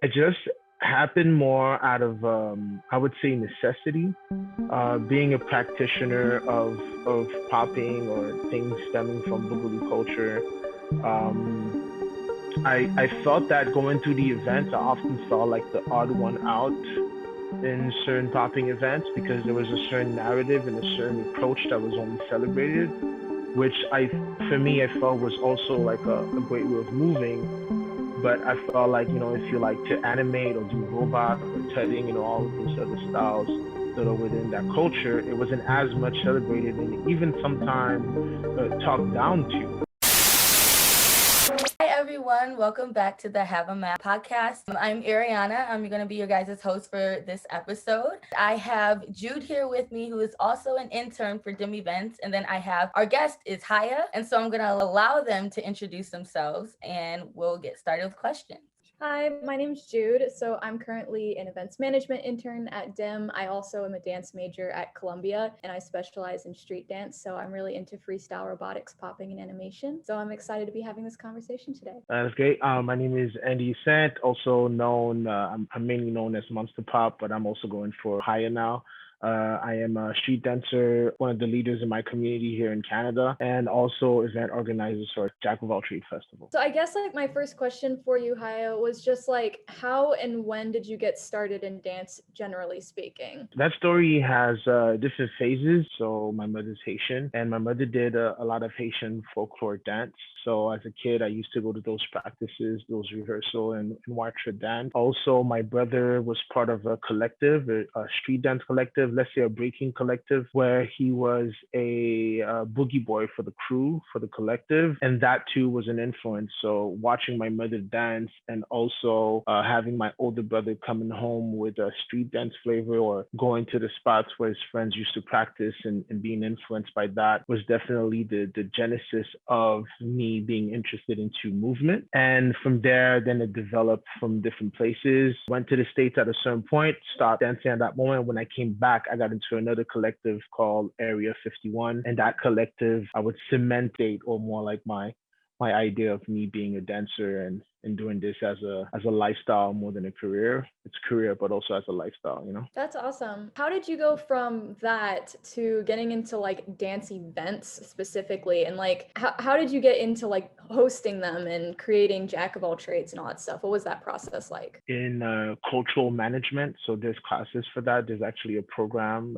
It just happened more out of, I would say, necessity. Being a practitioner of popping or things stemming from boogaloo culture, um, I felt that going to the events, I often felt like the odd one out in certain popping events because there was a certain narrative and a certain approach that was only celebrated, which for me, I felt was also like a great way of moving. But I felt like, if you like to animate or do robot or tutting, all of those other styles that are within that culture, it wasn't as much celebrated and even sometimes talked down to. Hi everyone, welcome back to the Have a Map podcast. I'm Ariana. I'm going to be your guys' host for this episode. I have Jude here with me, who is also an intern for DIM Events, and then I have our guest is Haya, and so I'm going to allow them to introduce themselves, and we'll get started with questions. Hi, my name's Jude. So I'm currently an events management intern at DIM. I also am a dance major at Columbia, and I specialize in street dance. So I'm really into freestyle robotics, popping, and animation. So I'm excited to be having this conversation today. That's great. My name is Andy Sant, also known, I'm mainly known as Monster Pop, but I'm also going for Higher now. I am a street dancer, one of the leaders in my community here in Canada, and also event organizer for Jack of All Trade Festival. So I guess my first question for you, Haya, was just how and when did you get started in dance, generally speaking? That story has different phases. So my mother's Haitian, and my mother did a lot of Haitian folklore dance. So as a kid, I used to go to those practices, those rehearsal, and watch her dance. Also, my brother was part of a collective, a street dance collective, let's say a breaking collective, where he was a boogie boy for the crew, for the collective. And that too was an influence. So watching my mother dance and also having my older brother coming home with a street dance flavor or going to the spots where his friends used to practice and being influenced by that was definitely the genesis of me being interested into movement. And from there, then it developed from different places. Went to the States at a certain point, stopped dancing at that moment. When I came back, I got into another collective called Area 51. And that collective, I would cementate or more like my idea of me being a dancer and doing this as a lifestyle more than a career. It's career, but also as a lifestyle, That's awesome. How did you go from that to getting into dance events specifically? And how did you get into hosting them and creating Jack of all trades and all that stuff? What was that process like? In cultural management, so there's classes for that. There's actually a program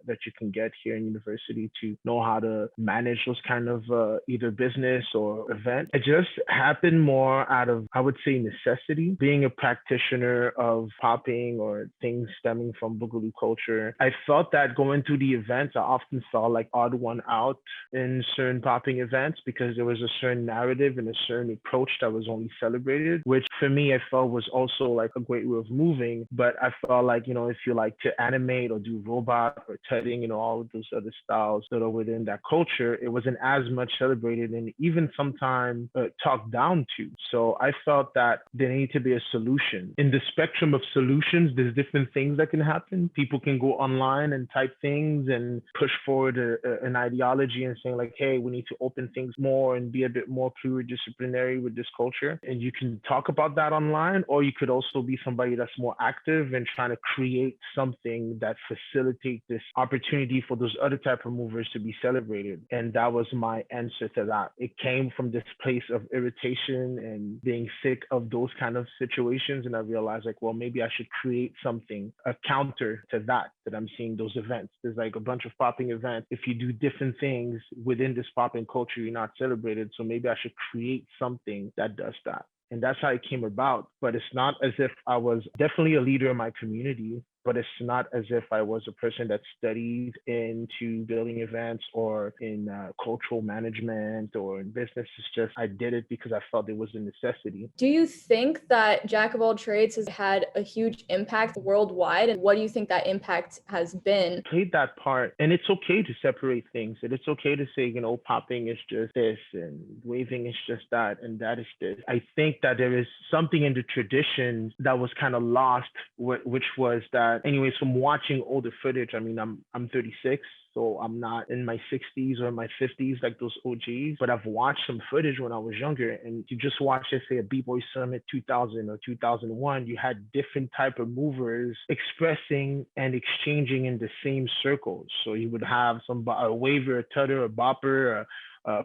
that you can get here in university to know how to manage those kind of either business or event. It just happened more out of, I would say, necessity. Being a practitioner of popping or things stemming from boogaloo culture, I felt that going to the events, I often felt like odd one out in certain popping events because there was a certain narrative and a certain approach that was only celebrated, which for me, I felt was also like a great way of moving. But I felt like, if you like to animate or do robot or tutting, all of those other styles that are within that culture, it wasn't as much celebrated and even sometimes talked down to. So I felt that there needed to be a solution. In the spectrum of solutions, there's different things that can happen. People can go online and type things and push forward an ideology and saying like, hey, we need to open things more and be a bit more pluridisciplinary with this culture. And you can talk about that online, or you could also be somebody that's more active and trying to create something that facilitates this opportunity for those other type of movers to be celebrated. And that was my answer to that. It came from this place of irritation and being sick of those kind of situations. And I realized like, well, maybe I should create something, a counter to that I'm seeing those events. There's like a bunch of popping events. If you do different things within this popping culture, you're not celebrated. So maybe I should create something that does that. And that's how it came about. But it's not as if I was definitely a leader in my community, but it's not as if I was a person that studied into building events or in cultural management or in business. It's just I did it because I felt it was a necessity. Do you think that Jack of all trades has had a huge impact worldwide? And what do you think that impact has been? Played that part. And it's okay to separate things. And it's okay to say, popping is just this and waving is just that and that is this. I think that there is something in the tradition that was kind of lost, which was that that, anyways, from watching older footage, I mean, I'm 36, so I'm not in my 60s or my 50s like those OGs, but I've watched some footage when I was younger. And you just watch, let's say, a B-Boy Summit 2000 or 2001, you had different type of movers expressing and exchanging in the same circles. So you would have a waver, a tutter, a bopper,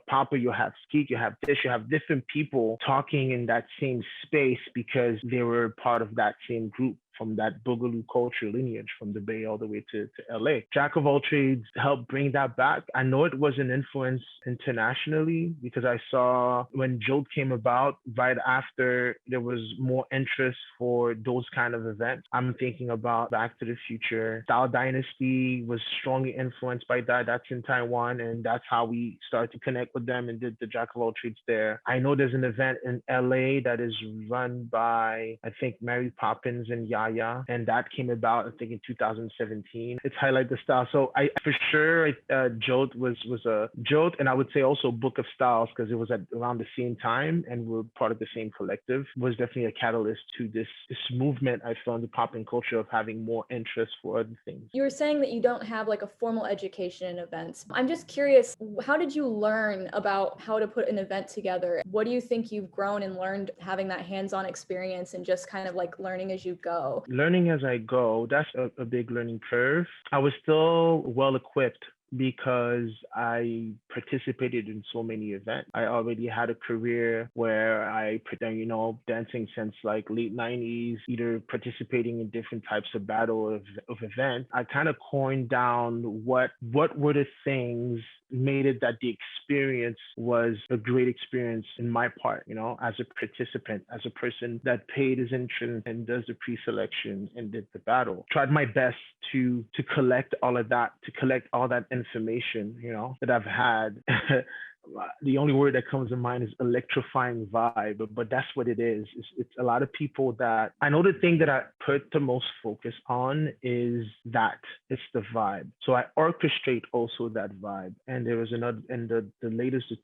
Papa, you have Skeet, you have this, you have different people talking in that same space because they were part of that same group from that Boogaloo culture lineage from the Bay all the way to LA. Jack of all trades helped bring that back. I know it was an influence internationally because I saw when Jolt came about, right after there was more interest for those kind of events. I'm thinking about Back to the Future. Style Dynasty was strongly influenced by that. That's in Taiwan, and that's how we started to connect with them and did the Jack of all trades there. I know there's an event in LA that is run by, I think, Mary Poppins and Yaya, and that came about, I think, in 2017. It's highlight the style. So I, for sure, Jolt was a Jolt, and I would say also Book of Styles, because it was at around the same time and we're part of the same collective, was definitely a catalyst to this movement I found the popping culture of having more interest for other things. You were saying that you don't have like a formal education in events. I'm just curious, how did you learn about how to put an event together? What do you think you've grown and learned having that hands-on experience and just kind of like learning as you go? Learning as I go, that's a big learning curve. I was still well equipped because I participated in so many events. I already had a career where I, dancing since like late 90s, either participating in different types of of events. I kind of coined down what were the things made it that the experience was a great experience in my part, as a participant, as a person that paid his entrance and does the pre-selection and did the battle. Tried my best to collect all of that, to collect all that information, that I've had. The only word that comes to mind is electrifying vibe, but that's what it is. It's a lot of people that I know the thing that I put the most focus on is that it's the vibe. So I orchestrate also that vibe. And there was another, and the latest, the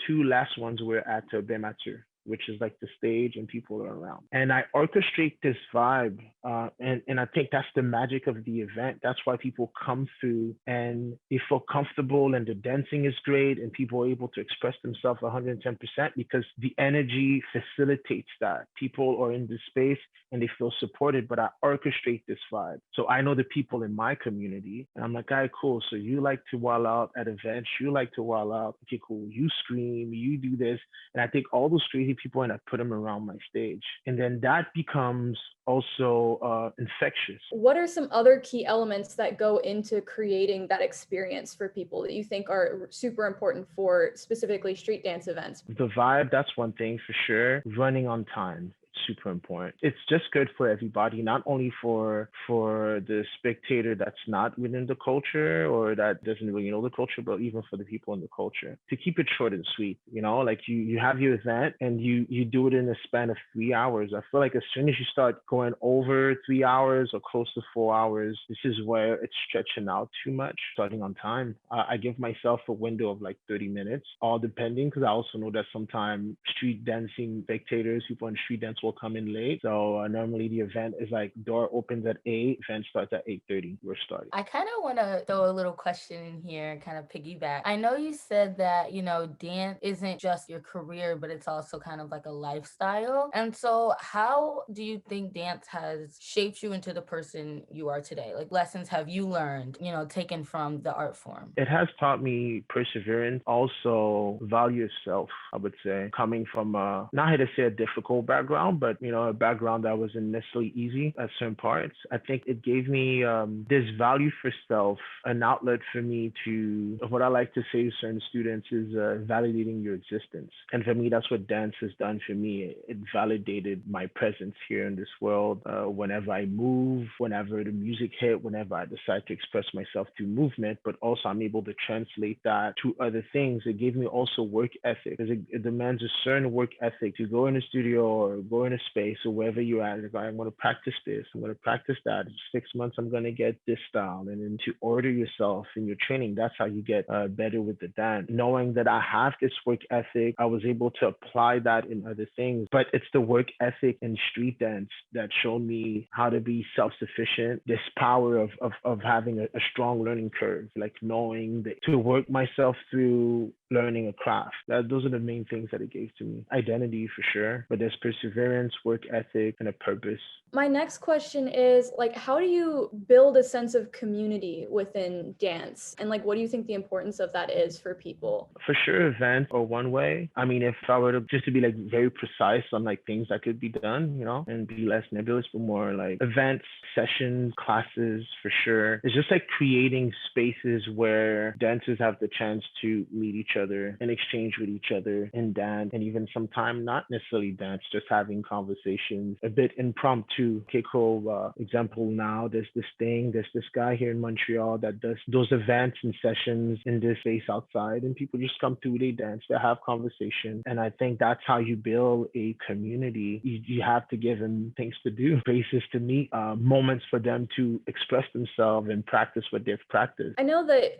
two last ones were at Bematsu, which is like the stage and people are around. And I orchestrate this vibe. And I think that's the magic of the event. That's why people come through and they feel comfortable and the dancing is great and people are able to express themselves 110% because the energy facilitates that. People are in the space and they feel supported, but I orchestrate this vibe. So I know the people in my community and I'm like, all right, cool. So you like to wild out at events, you like to wild out. Okay, cool. You scream, you do this. And I take all those crazy people and I put them around my stage. And then that becomes also infectious. What are some other key elements that go into creating that experience for people that you think are super important for specifically street dance events? The vibe, that's one thing for sure. Running on time. Super important. It's just good for everybody, not only for the spectator that's not within the culture or that doesn't really know the culture, but even for the people in the culture. To keep it short and sweet, like you have your event and you do it in a span of 3 hours. I feel like as soon as you start going over 3 hours or close to 4 hours, this is where it's stretching out too much. Starting on time, I give myself a window of like 30 minutes, all depending, because I also know that sometimes street dancing spectators, people in street dance will come in late. So normally the event is like door opens at 8, event starts at 8:30. We're starting. I kind of want to throw a little question in here and kind of piggyback. I know you said that, dance isn't just your career, but it's also kind of like a lifestyle. And so how do you think dance has shaped you into the person you are today? Like lessons have you learned, taken from the art form? It has taught me perseverance, also value of self, I would say, coming from not here to say a difficult background, but a background that wasn't necessarily easy at certain parts. I think it gave me this value for self, an outlet for me to, what I like to say to certain students is validating your existence. And for me, that's what dance has done for me. It validated my presence here in this world. Whenever I move, whenever the music hit, whenever I decide to express myself through movement, but also I'm able to translate that to other things. It gave me also work ethic because it demands a certain work ethic to go in the studio or go in a space or wherever you're at, like, I'm going to practice this, I'm going to practice that. In 6 months, I'm going to get this style. And then to order yourself in your training, that's how you get better with the dance. Knowing that I have this work ethic, I was able to apply that in other things. But it's the work ethic in street dance that showed me how to be self-sufficient, this power of having a strong learning curve, like knowing that to work myself through learning a craft. Those are the main things that it gave to me. Identity for sure, but there's perseverance, work ethic, and a purpose. My next question is, like, how do you build a sense of community within dance? And like, what do you think the importance of that is for people? For sure, events are one way. I mean, if I were to just to be like very precise on like things that could be done, and be less nebulous, but more like events, sessions, classes, for sure. It's just like creating spaces where dancers have the chance to meet each other and exchange with each other and dance, and even sometimes not necessarily dance, just having conversations, a bit impromptu. Okay, cool. Example now, there's this guy here in Montreal that does those events and sessions in this space outside, and people just come through, they dance, they have conversation. And I think that's how you build a community. You have to give them things to do, places to meet, moments for them to express themselves and practice what they've practiced. I know that,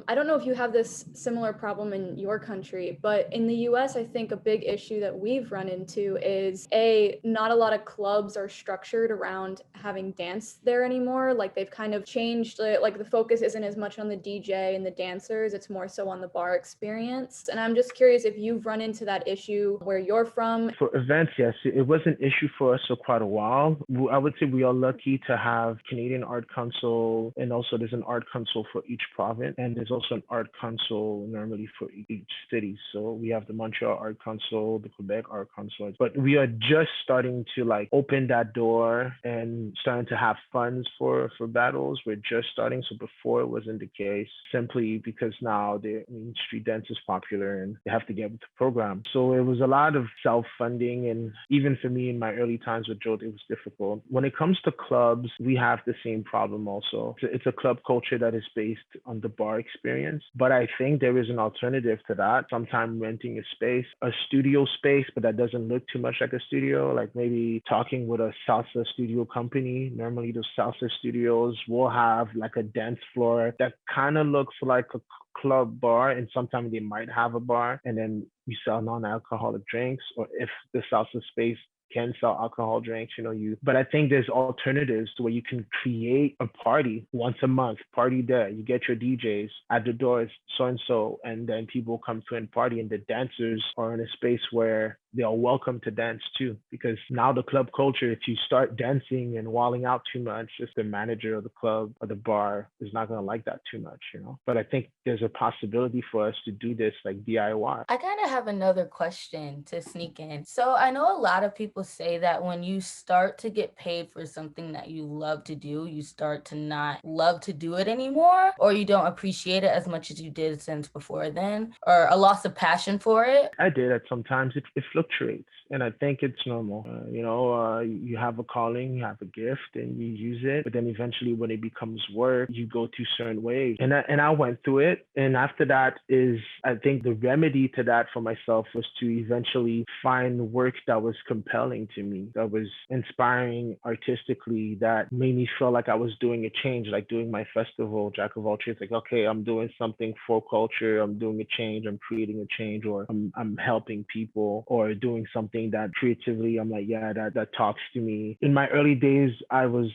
I don't know if you have this similar problem in your country, but in the US, I think a big issue that we've run into is not a lot of clubs are structured around having dance there anymore. Like they've kind of changed, like the focus isn't as much on the DJ and the dancers, it's more so on the bar experience. And I'm just curious if you've run into that issue where you're from. For events, yes, it was an issue for us for quite a while. I would say we are lucky to have Canadian Art Council, and also there's an art council for each province, and there's also an art council normally for each city. So we have the Montreal Art Council, the Quebec Art Council, but we are just starting to like open that door and starting to have funds for battles. We're just starting. So before it wasn't the case, simply because now street dance is popular and they have to get with the program. So it was a lot of self-funding, and even for me in my early times with Jolt, it was difficult. When it comes to clubs, we have the same problem also. It's a club culture that is based on the bar experience, but I think there is an alternative to that. Sometimes renting a studio space, but that doesn't look too much like a studio, like maybe talking with a salsa studio company. Normally those salsa studios will have like a dance floor that kind of looks like a club bar, and sometimes they might have a bar, and then you sell non-alcoholic drinks, or if the salsa space can sell alcohol drinks, but I think there's alternatives to where you can create a party once a month, party there. You get your DJs at the door, it's so-and-so, and then people come to and party, and the dancers are in a space where they are welcome to dance too. Because now the club culture, if you start dancing and walling out too much, just the manager of the club or the bar is not going to like that too much, But I think there's a possibility for us to do this like DIY. I kind of have another question to sneak in. So I know a lot of people say that when you start to get paid for something that you love to do, you start to not love to do it anymore, or you don't appreciate it as much as you did since before then, or a loss of passion for it. I did at sometimes. It fluctuates, and I think it's normal. You have a calling, you have a gift, and you use it. But then eventually, when it becomes work, you go through certain waves. And I went through it. And after that I think the remedy to that for myself was to eventually find work that was compelling to me, that was inspiring artistically, that made me feel like I was doing a change, like doing my festival, Jack of all trades. Like, okay, I'm doing something for culture. I'm doing a change. I'm creating a change, or I'm helping people, or doing something that creatively I'm like, yeah, that talks to me. In my early days, I was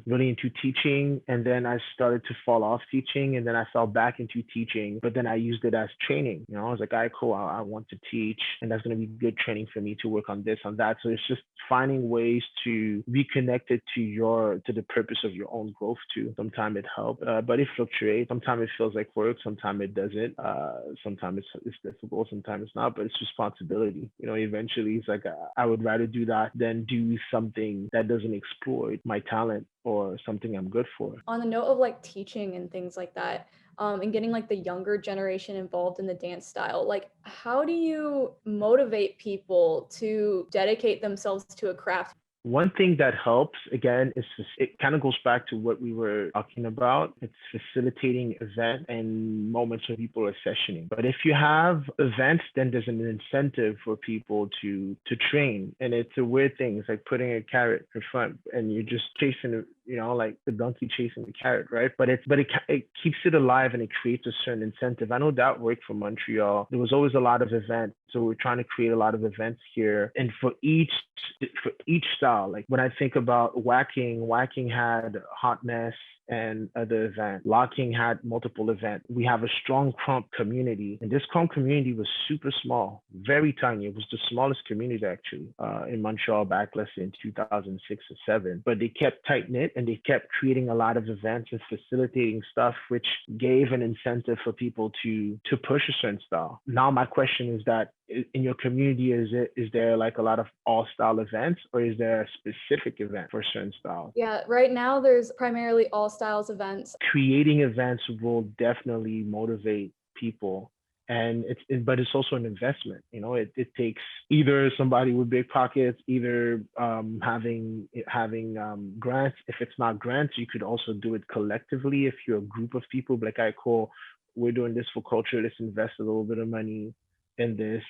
really into teaching, and then I started to fall off teaching, and then I fell back into teaching, but then I used it as training. I was like, all right, cool, I want to teach, and that's going to be good training for me to work on this, on that. So it's just finding ways to reconnect it to the purpose of your own growth too. Sometimes it helps, but it fluctuates. Sometimes it feels like work, sometimes it doesn't. Sometimes it's difficult, sometimes it's not, but it's responsibility. Eventually it's like I would rather do that than do something that doesn't exploit my talent or something I'm good for. On the note of like teaching and things like that, and getting like the younger generation involved in the dance style, like how do you motivate people to dedicate themselves to a craft? One thing that helps, again, is it kind of goes back to what we were talking about. It's facilitating event and moments when people are sessioning. But if you have events, then there's an incentive for people to train. And it's a weird thing. It's like putting a carrot in front and you're just chasing it, like the donkey chasing the carrot, right? But it keeps it alive and it creates a certain incentive. I know that worked for Montreal. There was always a lot of events, so we're trying to create a lot of events here. And for each style, like when I think about whacking had Hot Mess and other event. Locking had multiple events. We have a strong Crump community, and this Crump community was super small, very tiny. It was the smallest community actually in Montreal back, let's say in 2006 or 7. But they kept tight knit and they kept creating a lot of events and facilitating stuff, which gave an incentive for people to push a certain style. Now my question is that in your community, is there like a lot of all style events, or is there a specific event for certain styles? Yeah, right now there's primarily all styles events. Creating events will definitely motivate people. And but it's also an investment. It takes either somebody with big pockets, either having grants. If it's not grants, you could also do it collectively. If you're a group of people, like, all right, cool, we're doing this for culture. Let's invest a little bit of money in this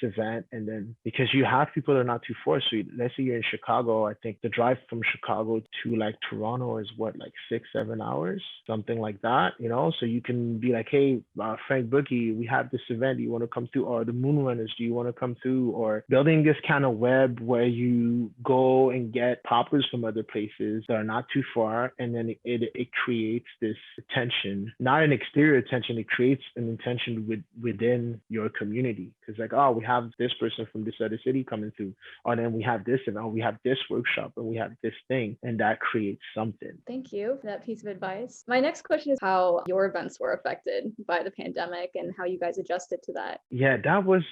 event. And then because you have people that are not too far, so let's say you're in Chicago, I think the drive from Chicago to like Toronto is what, like 6-7 hours, something like that, so you can be like, hey, Frank Boogie, we have this event, do you want to come through? Or the Moonrunners, do you want to come through? Or building this kind of web where you go and get poppers from other places that are not too far, and then it creates this attention, not an exterior attention, it creates an intention within your community. Because like, oh, we have this person from this other city coming through, or then we have this, and we have this workshop, and we have this thing, and that creates something. Thank you for that piece of advice. My next question is how your events were affected by the pandemic and how you guys adjusted to that. Yeah, that was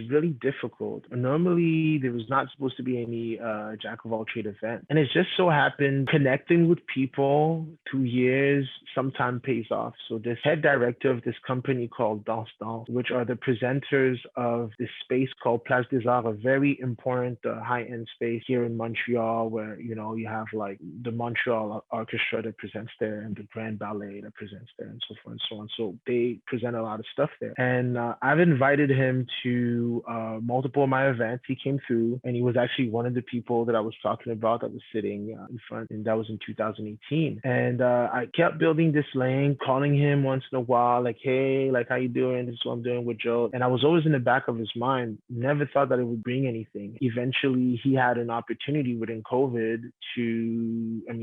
really difficult. Normally, there was not supposed to be any Jack of all trade event, and it just so happened connecting with people through years sometimes pays off. So this head director of this company called Danse Danse, which are the presenters of this space called Place des Arts, a very important high-end space here in Montreal, where you have like the Montreal Orchestra that presents there and the Grand Ballet that presents there, and so forth and so on. So they present a lot of stuff there, and I've invited him to multiple of my events. He came through, and he was actually one of the people that I was talking about that was sitting in front, and that was in 2018. And I kept building this lane, calling him once in a while, like, hey, like, how you doing? This is what I'm doing with Joe. And I was always in the back of his mind, never thought that it would bring anything. Eventually, he had an opportunity within COVID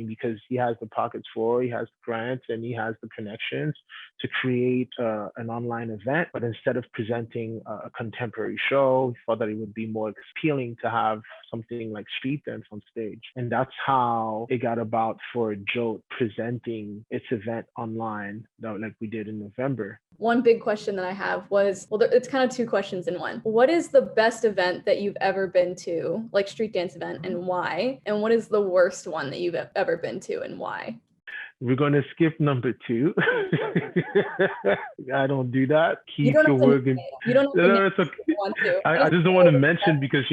because he has the pockets he has grants, and he has the connections to create an online event. But instead of presenting a contemporary show, he thought that it would be more appealing to have something like street dance on stage. And that's how it got about for Joe presenting its event online, like we did in November. One big question that I have was, it's kind of two questions in one. What is the best event that you've ever been to, like street dance event, and why? And what is the worst one that you've ever been to and why? We're going to skip number 2. I don't do that. You don't have to I just don't want to mention because,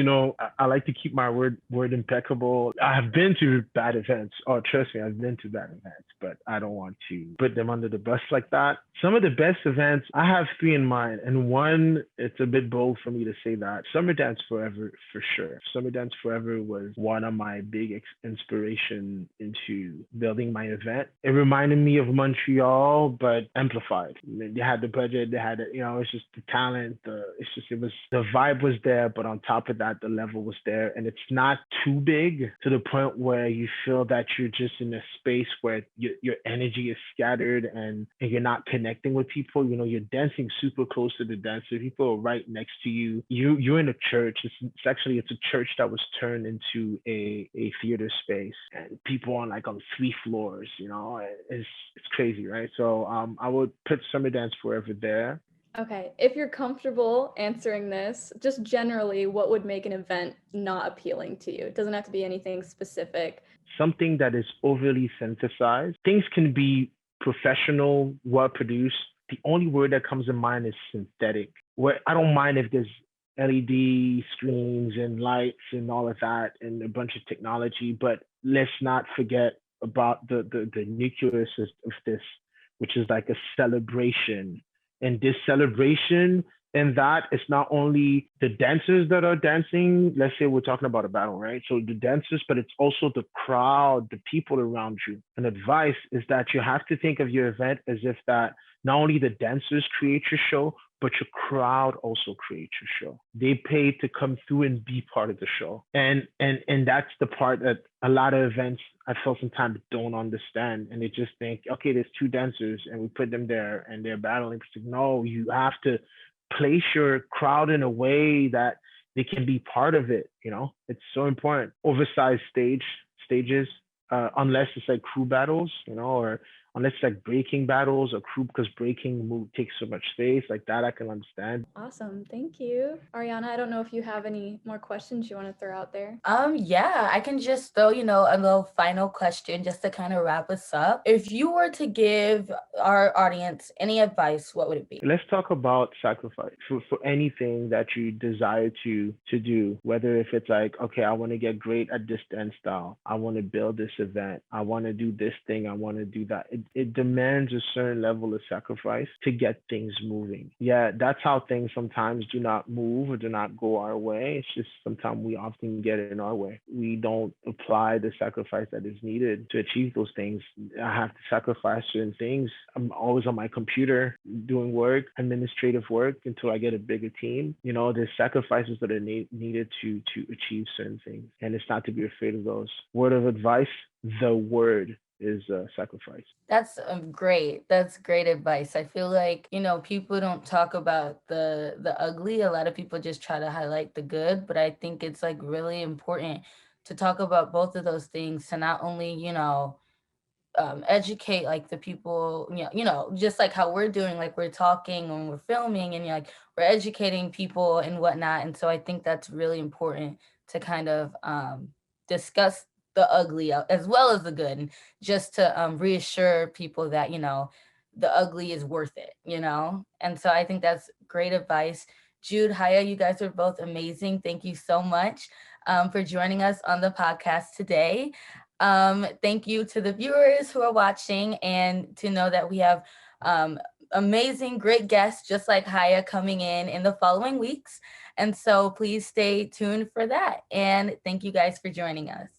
I like to keep my word impeccable. I have been to bad events. Oh, trust me, I've been to bad events, but I don't want to put them under the bus like that. Some of the best events, I have 3 in mind. And one, it's a bit bold for me to say that. Summer Dance Forever, for sure. Summer Dance Forever was one of my big inspiration into building my event. It reminded me of Montreal, but amplified. They had the budget, they had, it's just the talent, the vibe was there, but on top of that, the level was there. And it's not too big to the point where you feel that you're just in a space where your energy is scattered and you're not connecting with people. You're dancing super close to the dancer. People are right next to you. You're in a church. It's a church that was turned into a theater space, and people on 3 floors, it's crazy, right? So I would put Summer Dance Forever there. Okay, if you're comfortable answering this, just generally, what would make an event not appealing to you? It doesn't have to be anything specific. Something that is overly synthesized. Things can be professional, well produced. The only word that comes to mind is synthetic. Where I don't mind if there's LED screens and lights and all of that and a bunch of technology. But let's not forget about the nucleus of this, which is like a celebration. And this celebration and that it's not only the dancers that are dancing. Let's say we're talking about a battle, right? So the dancers, but it's also the crowd, the people around you. An advice is that you have to think of your event as if that not only the dancers create your show, but your crowd also creates your show. They pay to come through and be part of the show. And that's the part that a lot of events I feel sometimes don't understand. And they just think, okay, there's two dancers and we put them there and they're battling. No, you have to place your crowd in a way that they can be part of it. It's so important. Oversized stages, unless it's like crew battles, or unless it's like breaking battles or crew, because breaking move takes so much space like that. I can understand. Awesome. Thank you. Ariana, I don't know if you have any more questions you want to throw out there. Yeah, I can just throw, a little final question just to kind of wrap us up. If you were to give our audience any advice, what would it be? Let's talk about sacrifice for anything that you desire to do, whether if it's like, okay, I want to get great at this dance style. I want to build this event. I want to do this thing. I want to do that. It demands a certain level of sacrifice to get things moving. Yeah, that's how things sometimes do not move or do not go our way. It's just sometimes we often get in our way. We don't apply the sacrifice that is needed to achieve those things. I have to sacrifice certain things. I'm always on my computer doing work, administrative work until I get a bigger team. There's sacrifices that are needed to achieve certain things. And it's not to be afraid of those. Word of advice, the word is sacrifice. That's great. That's great advice. I feel like, people don't talk about the ugly. A lot of people just try to highlight the good, but I think it's like really important to talk about both of those things to not only, educate like the people, just like how we're doing, like we're talking when we're filming and like we're educating people and whatnot. And so I think that's really important to kind of discuss the ugly as well as the good, and just to reassure people that, the ugly is worth it, And so I think that's great advice. Jude, Haya, you guys are both amazing. Thank you so much for joining us on the podcast today. Thank you to the viewers who are watching, and to know that we have amazing, great guests just like Haya coming in the following weeks. And so please stay tuned for that. And thank you guys for joining us.